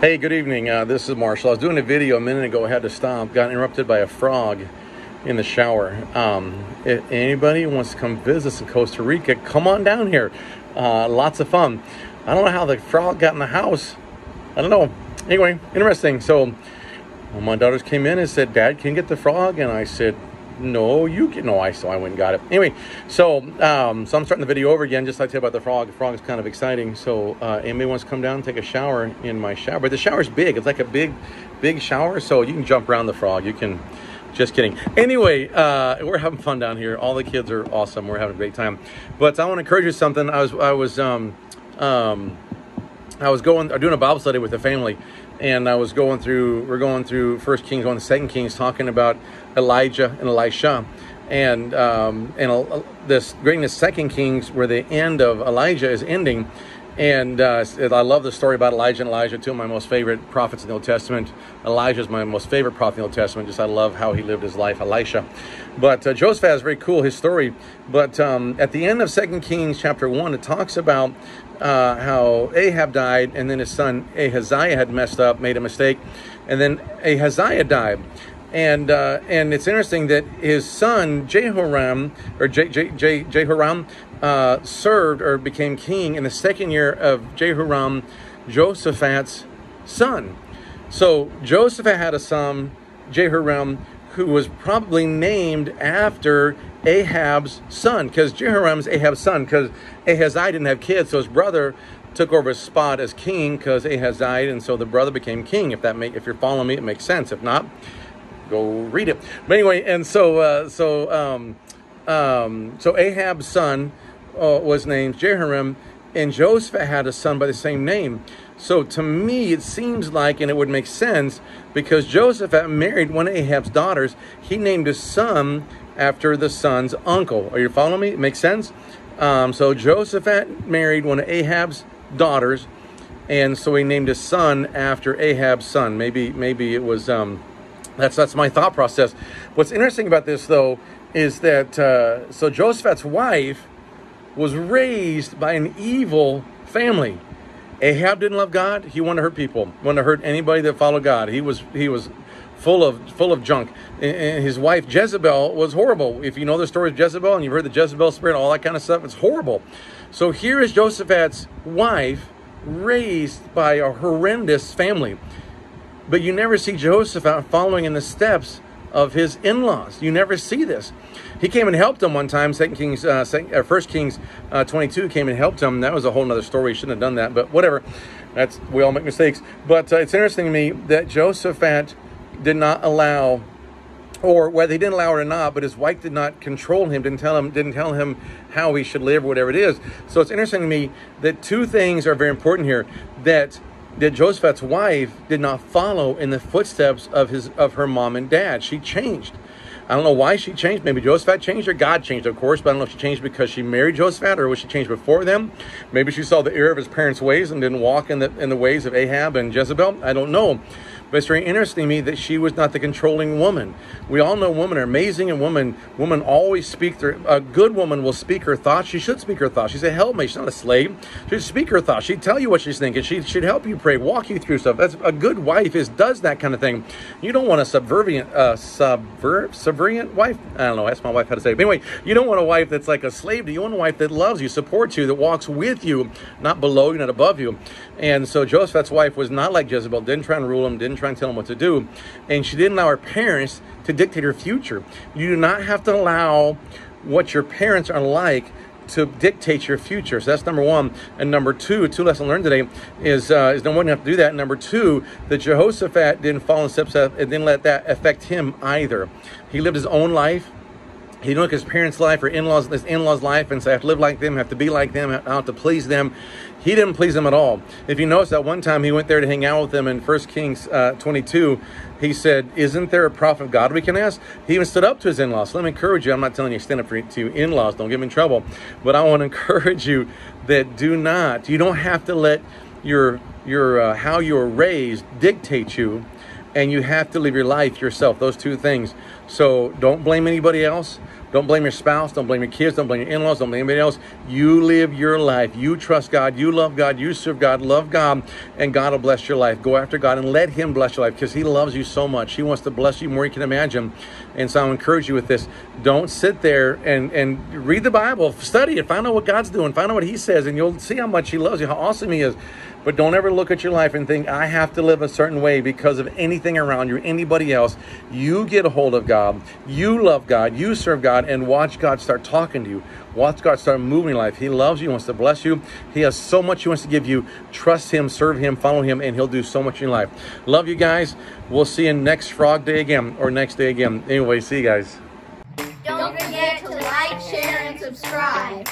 Hey, good evening. This is Marshall. I was doing a video a minute ago. I had to stop. Got interrupted by a frog in the shower. If anybody wants to come visit us in Costa Rica, come on down here. Lots of fun. I don't know how the frog got in the house. I don't know. Anyway, interesting. So when my daughters came in and said, "Dad, can you get the frog?" And I said, "No, you can." No, so I went and got it. Anyway, so I'm starting the video over again, just like to tell you about the frog. The frog is kind of exciting. So anybody wants to come down and take a shower in my shower. But the shower's big. It's like a big shower, so you can jump around the frog. You can. Just kidding. Anyway, we're having fun down here. All the kids are awesome. We're having a great time. But I want to encourage you something. I was doing a Bible study with the family, and we're going through First Kings, going to Second Kings, talking about Elijah and Elisha, and this greatness Second Kings, where the end of Elijah is ending. And I love the story about Elijah and Elisha, two of my most favorite prophets in the Old Testament. Elijah is my most favorite prophet in the Old Testament. Just I love how he lived his life, Elisha. But Joseph is very cool, his story. But at the end of 2 Kings chapter 1, it talks about how Ahab died, and then his son Ahaziah had messed up, made a mistake, and then Ahaziah died. And it's interesting that his son Jehoram served or became king in the second year of Jehoram, Jehoshaphat's son. So Jehoshaphat had a son, Jehoram, who was probably named after Ahab's son, because Jehoram's Ahab's son, because Ahaziah didn't have kids, so his brother took over his spot as king because Ahaziah died, and so the brother became king. If you're following me, it makes sense. If not, go read it. But anyway, and so Ahab's son was named Jehoram, and Joseph had a son by the same name. So to me, it seems like, and it would make sense, because Joseph had married one of Ahab's daughters, he named his son after the son's uncle. Are you following me? It makes sense. So Joseph had married one of Ahab's daughters, and so he named his son after Ahab's son. Maybe it was that's my thought process. What's interesting about this, though, is that so Joseph's wife was raised by an evil family. Ahab didn't love God. He wanted to hurt people. Wanted to hurt anybody that followed God. He was full of junk. And his wife Jezebel was horrible. If you know the story of Jezebel and you've heard the Jezebel spirit, all that kind of stuff, it's horrible. So here is Joseph's wife raised by a horrendous family. But you never see Jehoshaphat following in the steps of his in-laws. You never see this. He came and helped him one time. 1 Kings 22 came and helped him. That was a whole other story. He shouldn't have done that, but whatever. We all make mistakes. But it's interesting to me that Jehoshaphat did not allow, or whether he didn't allow it or not, but his wife did not control him, didn't tell him how he should live, or whatever it is. So it's interesting to me that two things are very important here. That Joseph's wife did not follow in the footsteps of her mom and dad. She changed. I don't know why she changed. Maybe Joseph changed her. God changed, of course, but I don't know if she changed because she married Joseph, or was she changed before them? Maybe she saw the error of his parents' ways and didn't walk in the ways of Ahab and Jezebel. I don't know. But it's very interesting to me that she was not the controlling woman. We all know women are amazing, and women always speak a good woman will speak her thoughts. She should speak her thoughts. She's a helpmate. She's not a slave. She should speak her thoughts. She'd tell you what she's thinking. She should help you pray, walk you through stuff. That's a good wife does that kind of thing. You don't want a subservient wife. I don't know. Ask my wife how to say it. But anyway, you don't want a wife that's like a slave to you. You want a wife that loves you, supports you, that walks with you, not below you, not above you. And so Joseph's wife was not like Jezebel. Didn't try and rule him. Didn't try and tell him what to do. And she didn't allow her parents to dictate her future. You do not have to allow what your parents are like to dictate your future. So that's number one. And number two lesson learned today is no one have to do that. And number two, that Jehoshaphat didn't follow in steps and didn't let that affect him either. He lived his own life. He didn't look at his parents' life or his in-laws' life and say, I have to live like them, I have to be like them, I have to please them. He didn't please them at all. If you notice that one time he went there to hang out with them in 1 Kings 22, he said, isn't there a prophet of God we can ask? He even stood up to his in-laws. So let me encourage you. I'm not telling you to stand up to in-laws. Don't get me in trouble. But I want to encourage you that you don't have to let your how you were raised dictate you. And you have to live your life yourself. Those two things. So don't blame anybody else. Don't blame your spouse. Don't blame your kids. Don't blame your in-laws. Don't blame anybody else. You live your life. You trust God. You love God. You serve God. Love God. And God will bless your life. Go after God and let Him bless your life because He loves you so much. He wants to bless you more than you can imagine. And so I'll encourage you with this. Don't sit there and read the Bible. Study it. Find out what God's doing. Find out what He says. And you'll see how much He loves you, how awesome He is. But don't ever look at your life and think, I have to live a certain way because of anything around you, anybody else. You get a hold of God. You love God. You serve God. And watch God start talking to you. Watch God start moving in life. He loves you. He wants to bless you. He has so much He wants to give you. Trust Him, serve Him, follow Him, and He'll do so much in your life. Love you guys. We'll see you next Frog Day again, or next day again. Anyway, see you guys. Don't forget to like, share, and subscribe.